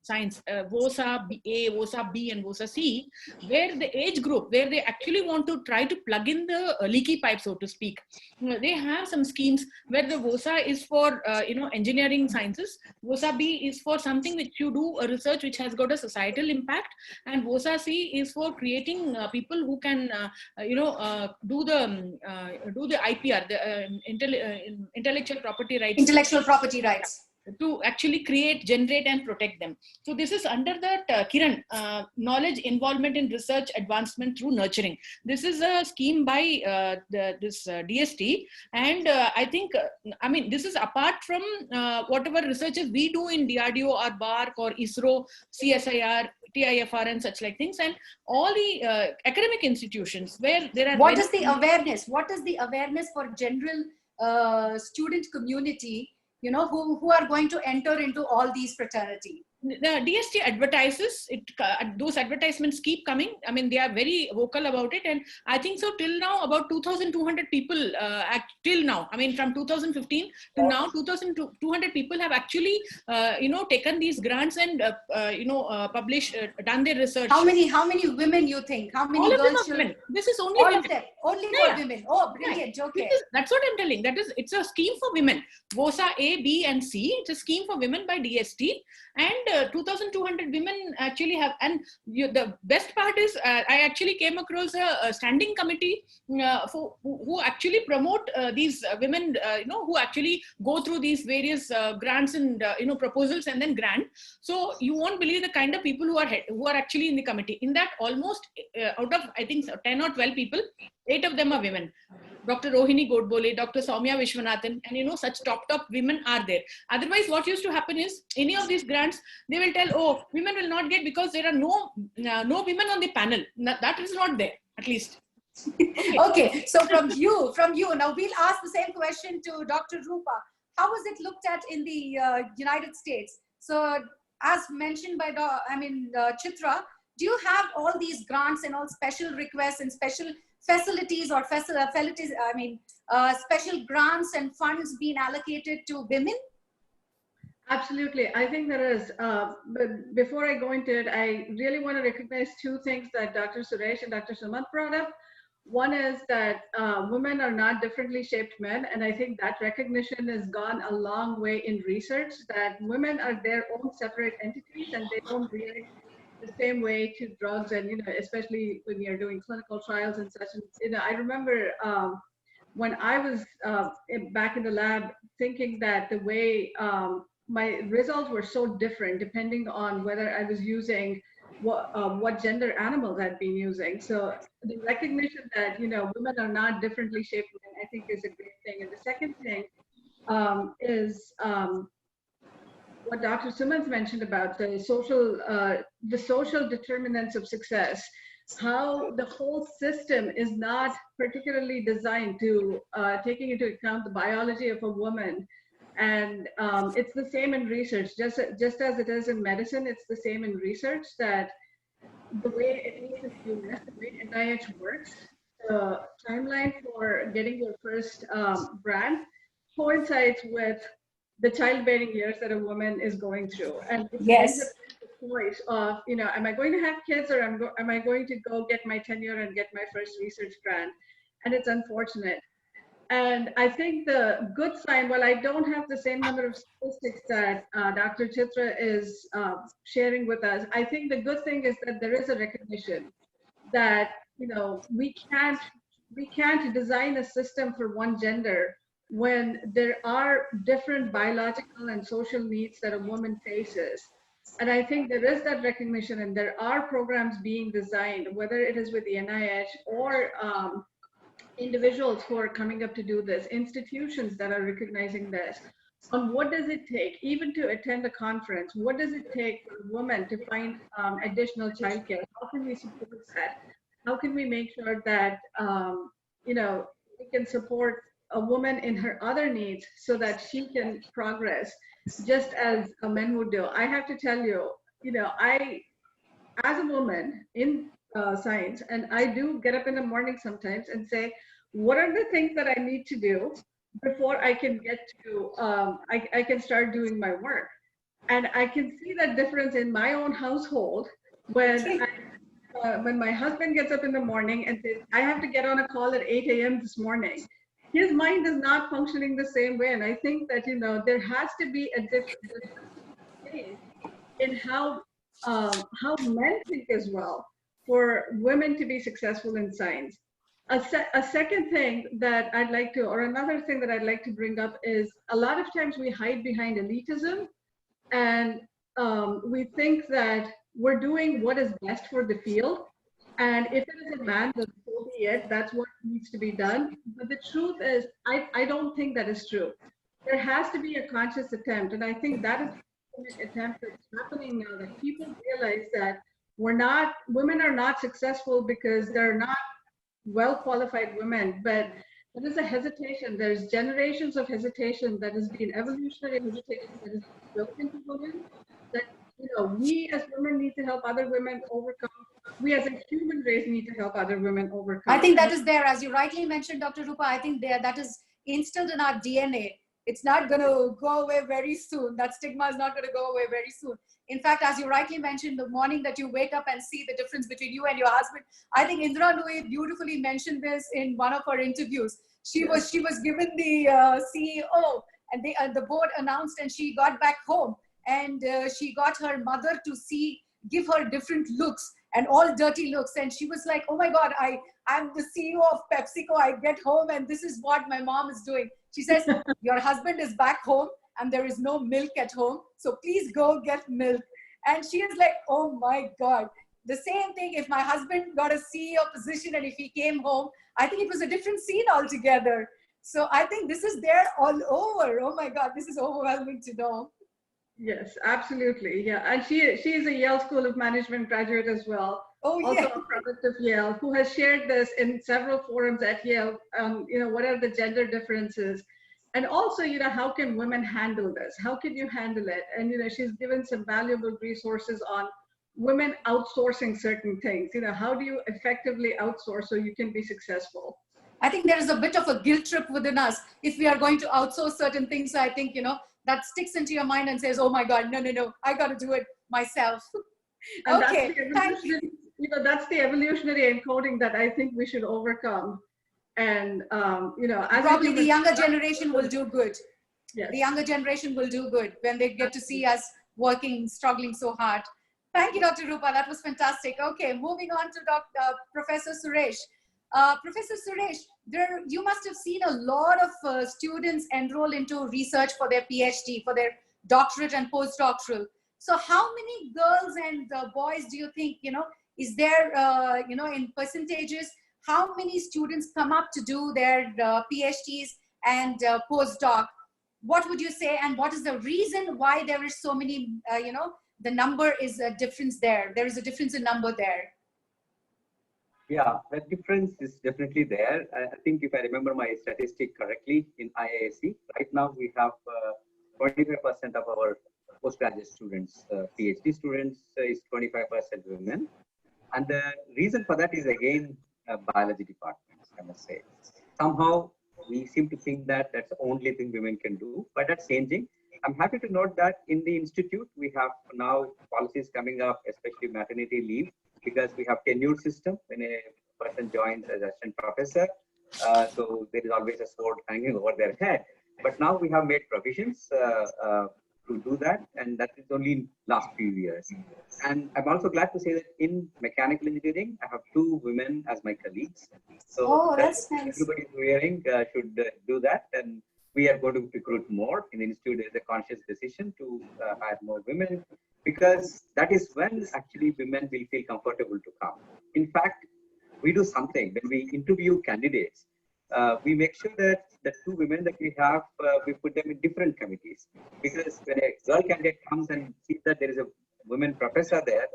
B: science, VOSA A, VOSA B, and VOSA C, where the age group, where they actually want to try to plug in the leaky pipe, so to speak. They have some schemes where the VOSA is for engineering sciences, VOSA B is for something which you do a research which has got a societal impact, and VOSA C is for creating people who can do the IPR, the intellectual property rights.
E: Intellectual property rights.
B: To actually create, generate, and protect them. So this is under that Kiran, knowledge involvement in research advancement through nurturing. This is a scheme by this DST, and I think, this is apart from whatever researches we do in DRDO or BARC or ISRO, CSIR, TIFR, and such like things, and all the academic institutions where there are.
E: What is the awareness? What is the awareness for general student community, who are going to enter into all these fraternity?
B: The DST advertises it. Those advertisements keep coming. They are very vocal about it, and I think so till now about 2,200 people. Till now, from 2015 to now, 2,200 people have actually, taken these grants and published, done their research.
E: How many women you think? How many
B: all
E: girls?
B: Of them are women. This is only
E: all
B: women.
E: of them. Only for women. Oh, brilliant. Okay.
B: That's what I'm telling. It's a scheme for women. VOSA A, B, and C. It's a scheme for women by DST, and 2,200 women actually have. And the best part is, I actually came across a standing committee who actually promote these women, who actually go through these various grants and proposals and then grant. So you won't believe the kind of people who are actually in the committee. In that, almost out of I think 10 or 12 people, 8 of them are women. Dr. Rohini Godbole, Dr. Soumya Vishwanathan, and such top women are there. Otherwise, what used to happen is, any of these grants, they will tell, oh, women will not get because there are no women on the panel. That is not there, at least.
E: Okay, so from you, now we'll ask the same question to Dr. Rupa. How was it looked at in the United States? So, as mentioned by Chitra, do you have all these grants and all special requests and special facilities or special grants and funds being allocated to women?
G: Absolutely. I think there is. But before I go into it, I really want to recognize two things that Dr. Suresh and Dr. Sumant brought up. One is that women are not differently shaped men. And I think that recognition has gone a long way in research, that women are their own separate entities and they don't react the same way to drugs, and especially when you're doing clinical trials and such. And I remember when I was back in the lab, thinking that the way my results were so different depending on whether I was using what gender animals I'd been using. So the recognition that women are not differently shaped men, I think, is a great thing. And the second thing is what Dr. Sumant mentioned about the social determinants of success, how the whole system is not particularly designed to taking into account the biology of a woman. And it's the same in research, just as it is in medicine, it's the same in research, that the way, at least in the US, the way NIH works, the timeline for getting your first grant coincides with the childbearing years that a woman is going through. And
E: yes,
G: the choice of, am I going to have kids, or am I going to go get my tenure and get my first research grant? And it's unfortunate. And I think the good sign, while I don't have the same number of statistics that Dr. Chitra is sharing with us, I think the good thing is that there is a recognition that, we can't design a system for one gender when there are different biological and social needs that a woman faces. And I think there is that recognition, and there are programs being designed, whether it is with the NIH or individuals who are coming up to do this, institutions that are recognizing this, on what does it take, even to attend a conference, what does it take for a woman to find additional childcare? How can we support that? How can we make sure that, you know, we can support a woman in her other needs so that she can progress just as a man would do? I have to tell you, you know, as a woman in science, and I do get up in the morning sometimes and say, what are the things that I need to do before I can get to, I can start doing my work? And I can see that difference in my own household when when my husband gets up in the morning and says, I have to get on a call at 8 a.m. this morning. His mind is not functioning the same way. And I think that, you know, there has to be a difference in how men think as well for women to be successful in science. A second thing that I'd like to, or another thing that I'd like to bring up is a lot of times we hide behind elitism, and we think that we're doing what is best for the field. And if it is a man, then so be it. That's what needs to be done. But the truth is, I don't think that is true. There has to be a conscious attempt. And I think that is an attempt that's happening now, that people realize that women are not successful because they're not well-qualified women, but there is a hesitation. There's generations of hesitation that has been evolutionary hesitation that is built into women, that, you know, we as women need to help other women overcome. We as a human race need to help other women overcome.
E: I think that is there, as you rightly mentioned, Dr. Rupa. I think that is instilled in our DNA. It's not going to go away very soon. That stigma is not going to go away very soon. In fact, as you rightly mentioned, the morning that you wake up and see the difference between you and your husband, I think Indra Nooyi beautifully mentioned this in one of her interviews. She was given the CEO, and the board announced, and she got back home, and she got her mother to give her different looks and all dirty looks, and she was like, oh my God, I'm the CEO of PepsiCo. I get home and this is what my mom is doing. She says, your husband is back home and there is no milk at home, so please go get milk. And she is like, oh my God. The same thing, if my husband got a CEO position and if he came home, I think it was a different scene altogether. So I think this is there all over. Oh my God, this is overwhelming to know.
G: Yes, absolutely. Yeah, and she is a Yale School of Management graduate as well.
E: Oh,
G: also
E: yeah.
G: a product of Yale, who has shared this in several forums at Yale. You know, what are the gender differences, and also, you know, how can women handle this? How can you handle it? And you know, she's given some valuable resources on women outsourcing certain things. You know, how do you effectively outsource so you can be successful?
E: I think there is a bit of a guilt trip within us if we are going to outsource certain things. So I think, you know, that sticks into your mind and says, oh my God, no, I got to do it myself.
G: And
E: okay, thank you.
G: You know, that's the evolutionary encoding that I think we should overcome. And, you know, as
E: probably the younger generation will do good.
G: Yes.
E: The younger generation will do good when they get to see us working, struggling so hard. Thank you, Dr. Rupa. That was fantastic. Okay, moving on to Professor Suresh. Professor Suresh, you must have seen a lot of students enroll into research for their PhD, for their doctorate and postdoctoral. So how many girls and boys do you think, you know, is there, you know, in percentages, how many students come up to do their PhDs and postdoc? What would you say, and what is the reason why there is so many, you know, the number is a difference there. There is a difference in number there.
C: Yeah, the difference is definitely there. I think if I remember my statistic correctly, in IISc, right now we have 25% of our postgraduate students, PhD students is 25% women. And the reason for that is again, biology departments, I must say. Somehow we seem to think that that's the only thing women can do, but that's changing. I'm happy to note that in the institute, we have now policies coming up, especially maternity leave, because we have tenure system when a person joins as assistant professor. So there is always a sword hanging over their head. But now we have made provisions to do that, and that is only in last few years. And I'm also glad to say that in mechanical engineering, I have 2 women as my colleagues. So
E: that's nice.
C: Everybody who's hearing should do that, and we are going to recruit more. In the institute, there is a conscious decision to hire more women, because that is when actually women will feel comfortable to come. In fact, we do something when we interview candidates. We make sure that the two women that we have, we put them in different committees. Because when a girl candidate comes and sees that there is a women professor there,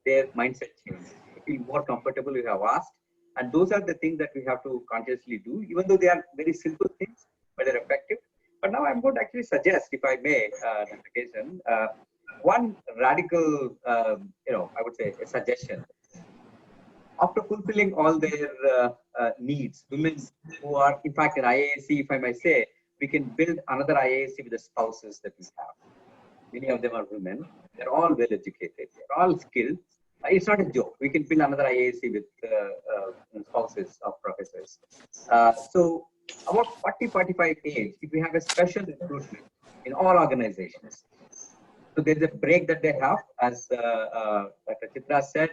C: their mindset changes. They feel more comfortable, you have asked. And those are the things that we have to consciously do, even though they are very simple things, but they're effective. But now I'm going to actually suggest, if I may, Dr. Kesan, one radical, I would say a suggestion. After fulfilling all their needs, women who are, in fact, in IASC, if I may say, we can build another IASC with the spouses that we have. Many of them are women. They're all well educated. They're all skilled. It's not a joke. We can build another IASC with spouses of professors. So about 40-45 age, if we have a special recruitment in all organizations, so there's a break that they have, as Dr. Chitra said.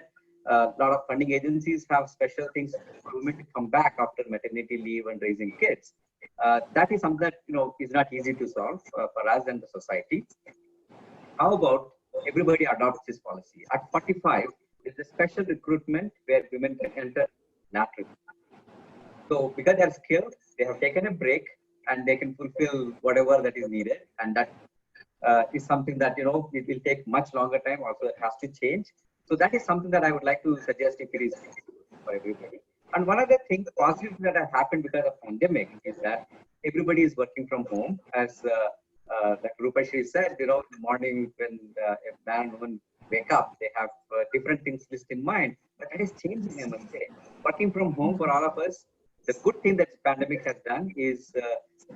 C: A lot of funding agencies have special things for women to come back after maternity leave and raising kids. That is something that is not easy to solve for us and the society. How about everybody adopts this policy? At 45, there's a special recruitment where women can enter naturally. So because they're skilled, they have taken a break and they can fulfill whatever that is needed. And that is something that, it will take much longer time. Also, it has to change. So that is something that I would like to suggest if it is for everybody. And one other thing, the positive that has happened because of pandemic is that everybody is working from home. As Dr. Rupashri said, in the morning when a man and woman wake up, they have different things listed in mind. But that is changing, I must say. Working from home for all of us, the good thing that the pandemic has done is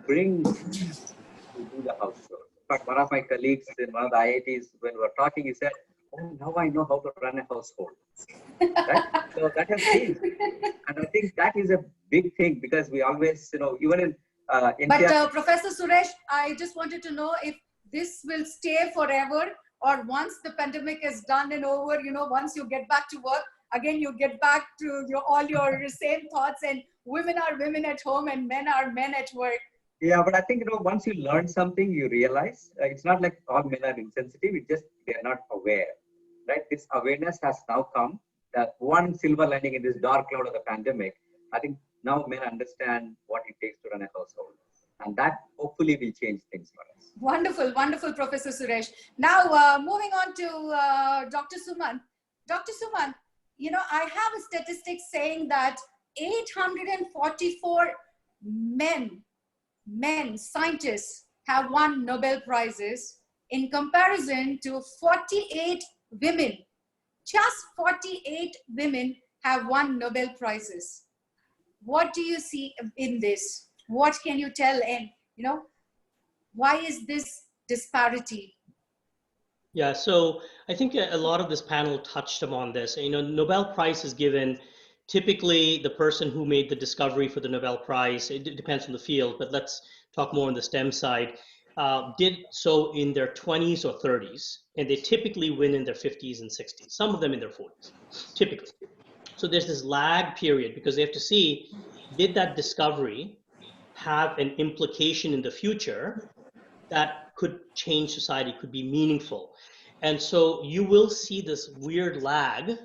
C: bring to do the household. In fact, one of my colleagues in one of the IITs, when we were talking, he said, "Oh, now I know how to run a household." Right? So that has changed. And I think that is a big thing because we always, even in India.
E: But Professor Suresh, I just wanted to know if this will stay forever, or once the pandemic is done and over, once you get back to work, again, you get back to all your same thoughts, and women are women at home and men are men at work.
C: Yeah, but I think, once you learn something, you realize it's not like all men are insensitive. It's just they're not aware, right? This awareness has now come. One silver lining in this dark cloud of the pandemic, I think now men understand what it takes to run a household. And that hopefully will change things for us.
E: Wonderful, wonderful, Professor Suresh. Now, moving on to Dr. Suman. Dr. Suman, I have a statistic saying that 844 men scientists have won Nobel Prizes in comparison to 48 women. Just 48 women have won Nobel Prizes. What do you see in this? What can you tell? And, why is this disparity?
F: Yeah, so I think a lot of this panel touched upon this. Nobel Prize is given, typically the person who made the discovery for the Nobel Prize, it depends on the field, but let's talk more on the STEM side, did so in their 20s or 30s, and they typically win in their 50s and 60s, some of them in their 40s, typically. So there's this lag period because they have to see, did that discovery have an implication in the future that could change society, could be meaningful? And so you will see this weird lag,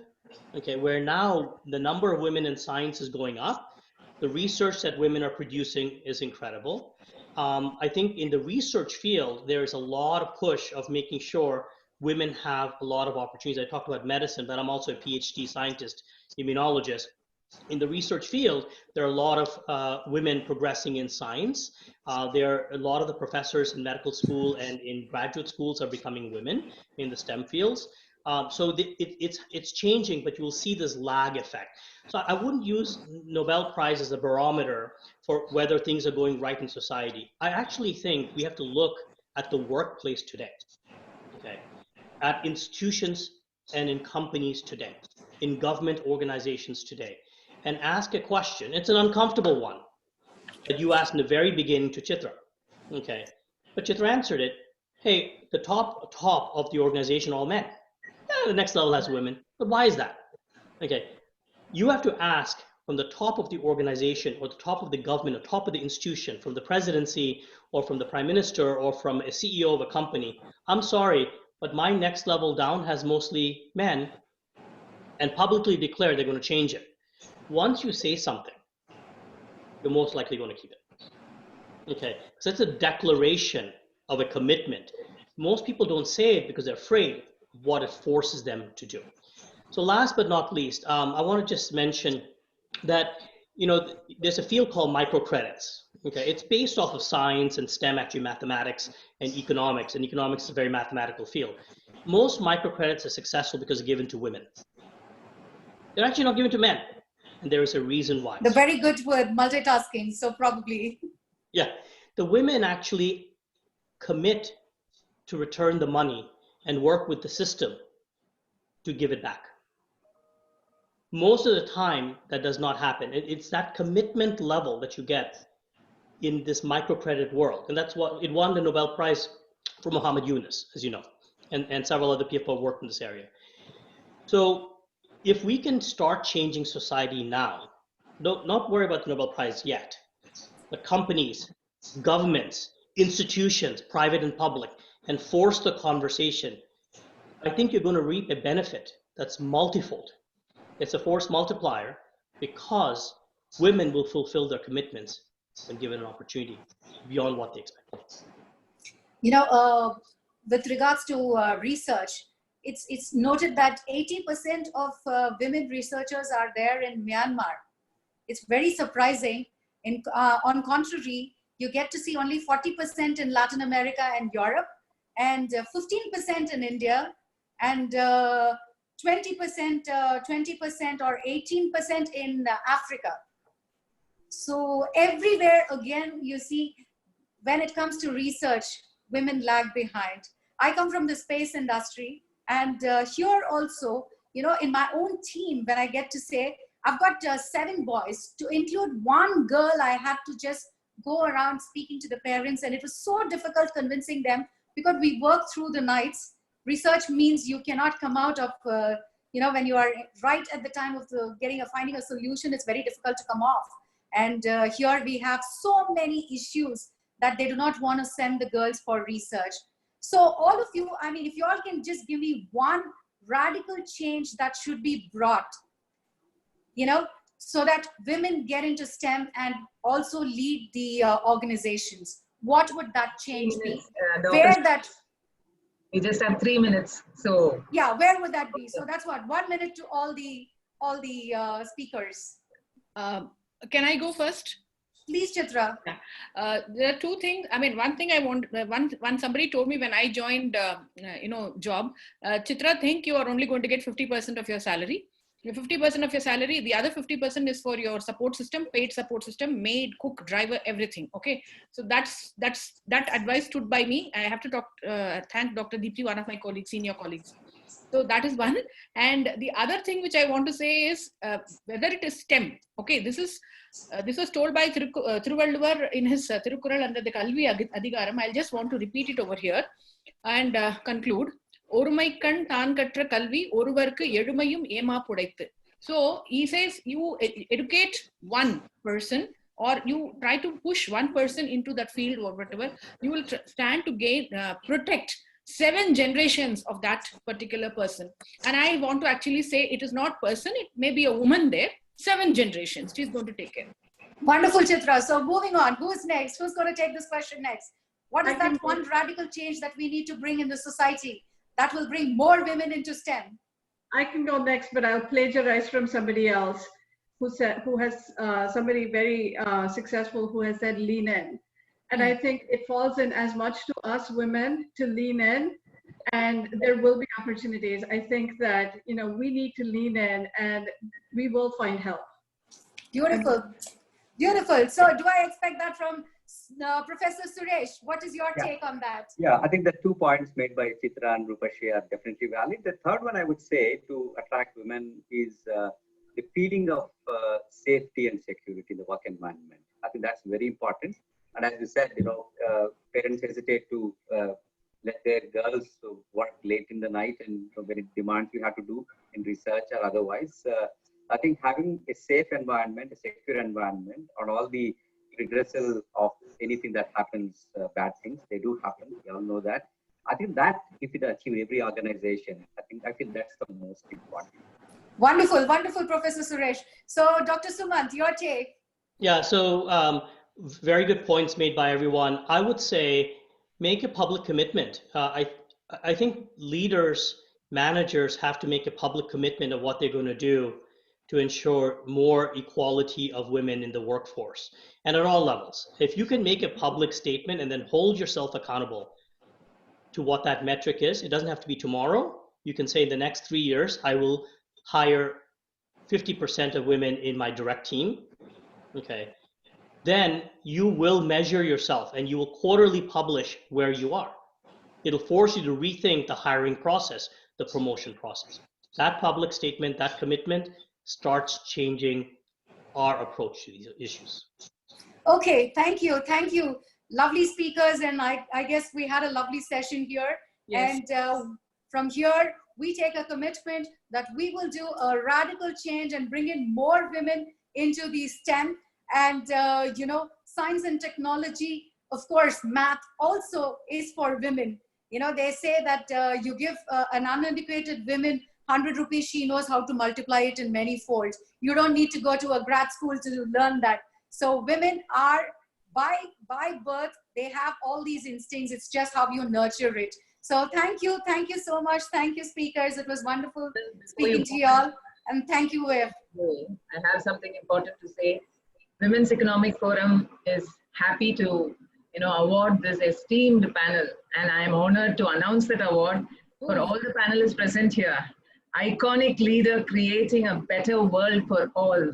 F: okay, where now the number of women in science is going up. The research that women are producing is incredible. I think in the research field, there is a lot of push of making sure women have a lot of opportunities. I talked about medicine, but I'm also a PhD scientist, immunologist. In the research field, there are a lot of women progressing in science. There are a lot of the professors in medical school and in graduate schools are becoming women in the STEM fields. So it's changing, but you'll see this lag effect. So I wouldn't use Nobel Prize as a barometer for whether things are going right in society. I actually think we have to look at the workplace today, okay, at institutions and in companies today, in government organizations today, and ask a question. It's an uncomfortable one that you asked in the very beginning to Chitra, okay? But Chitra answered it. Hey, the top of the organization, all men. The next level has women, but why is that? Okay, you have to ask from the top of the organization or the top of the government or top of the institution, from the presidency or from the prime minister or from a CEO of a company, I'm sorry, but my next level down has mostly men, and publicly declare they're going to change it. Once you say something, you're most likely going to keep it. Okay, so it's a declaration of a commitment. Most people don't say it because they're afraid of what it forces them to do. So last but not least, I want to just mention that, there's a field called microcredits. Okay, it's based off of science and STEM, actually mathematics and economics is a very mathematical field. Most microcredits are successful because they're given to women. They're actually not given to men, and there is a reason why.
E: The very good word, multitasking. So probably.
F: Yeah, the women actually commit to return the money and work with the system to give it back. Most of the time, that does not happen. It's that commitment level that you get in this microcredit world. And that's what it won the Nobel Prize for Muhammad Yunus, as you know, and several other people have worked in this area. So if we can start changing society now, not worry about the Nobel Prize yet, but companies, governments, institutions, private and public, and force the conversation, I think you're going to reap a benefit that's multifold. It's a force multiplier because women will fulfill their commitments when given an opportunity beyond what they expect.
E: With regards to research, it's noted that 80% of women researchers are there in Myanmar. It's very surprising. On contrary, you get to see only 40% in Latin America and Europe, and 15% in India, and 20% or 18% in Africa. So everywhere, again, you see, when it comes to research, women lag behind. I come from the space industry, and here also, in my own team, when I get to say, I've got 7 boys, to include 1 girl, I had to just go around speaking to the parents, and it was so difficult convincing them because we work through the nights. Research means you cannot come out of, when you are right at the time of finding a solution, it's very difficult to come off. And here we have so many issues that they do not want to send the girls for research. So all of you, if you all can just give me one radical change that should be brought, so that women get into STEM and also lead the organizations. What would that change be?
D: We just have 3 minutes, so.
E: Yeah, where would that be? So that's what, 1 minute to all the speakers.
B: Can I go first?
E: Please, Chitra.
B: There are 2 things. One thing I want, one somebody told me when I joined, job, Chitra, think you are only going to get 50% of your salary. 50% of your salary, the other 50% is for your support system, paid support system, maid, cook, driver, everything. Okay, so that advice stood by me. I have to thank Dr. Deepti, one of my colleagues, senior colleagues. So that is one. And the other thing which I want to say is whether it is STEM. Okay, this was told by Thiruvalluvar in his Thirukural under the Kalvi Adhigaram. I'll just want to repeat it over here and conclude. Orumaikkan thaan katra kalvi oruvarku edumayum ema pudaithu. So he says you educate one person, or you try to push one person into that field or whatever, you will stand to protect 7 generations of that particular person. And I want to actually say it is not person, it may be a woman there, 7 generations she's going to take care.
E: Wonderful, Chitra. So moving on, who's next? Who's going to take this question next? What is that one radical change that we need to bring in the society that will bring more women into STEM?
G: I can go next, but I'll plagiarize from somebody else who has somebody very successful who has said lean in. And I think it falls in as much to us women to lean in, and there will be opportunities. I think that, we need to lean in and we will find help.
E: Beautiful. Beautiful. So do I expect that from Professor Suresh? What is your take on that?
C: Yeah, I think the 2 points made by Chitra and Rupashi are definitely valid. The third one I would say to attract women is the feeling of safety and security in the work environment. I think that's very important. And as you said, parents hesitate to let their girls work late in the night and when it demands you have to do in research or otherwise. I think having a safe environment, a secure environment on all the redressal of anything that happens, bad things, they do happen. We all know that. I think that if it achieves every organization, I feel that's the most important.
E: Wonderful, wonderful, Professor Suresh. So Dr. Sumant, your take.
F: Yeah, so Very good points made by everyone. I would say make a public commitment. I think leaders, managers have to make a public commitment of what they're going to do to ensure more equality of women in the workforce and at all levels. If you can make a public statement and then hold yourself accountable to what that metric is, it doesn't have to be tomorrow. You can say in the next 3 years, I will hire 50% of women in my direct team. Okay. Then you will measure yourself and you will quarterly publish where you are. It'll force you to rethink the hiring process, the promotion process. That public statement, that commitment starts changing our approach to these issues.
E: Okay, thank you. Thank you. Lovely speakers. And I guess we had a lovely session here.
B: Yes.
E: And from here, we take a commitment that we will do a radical change and bring in more women into the STEM and, you know, science and technology. Of course, math also is for women. You know, they say that you give an uneducated woman 100 rupees, she knows how to multiply it in many folds. You don't need to go to a grad school to learn that. So women are, by birth, they have all these instincts. It's just how you nurture it. So thank you so much. Thank you, speakers. It was wonderful speaking to you all. And thank you, Viv.
D: I have something important to say. Women's Economic Forum is happy to, you know, award this esteemed panel, and I am honored to announce that award for all the panelists present here. Iconic leader creating a better world for all.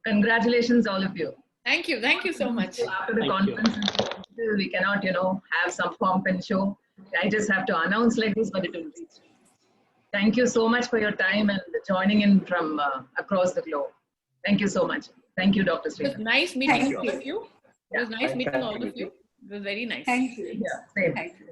D: Congratulations, all of you.
B: Thank you. Thank you so much.
D: After the conference, we cannot, you know, have some pomp and show. I just have to announce like this, but it will reach. Thank you so much for your time and joining in from across the globe. Thank you so much. Thank you, Dr.
B: It was
D: Srinath.
B: nice meeting
E: Thank
B: all of you. It was nice meeting all of you. It was very nice.
E: Thank you.
D: Yeah, same.
E: Thank you.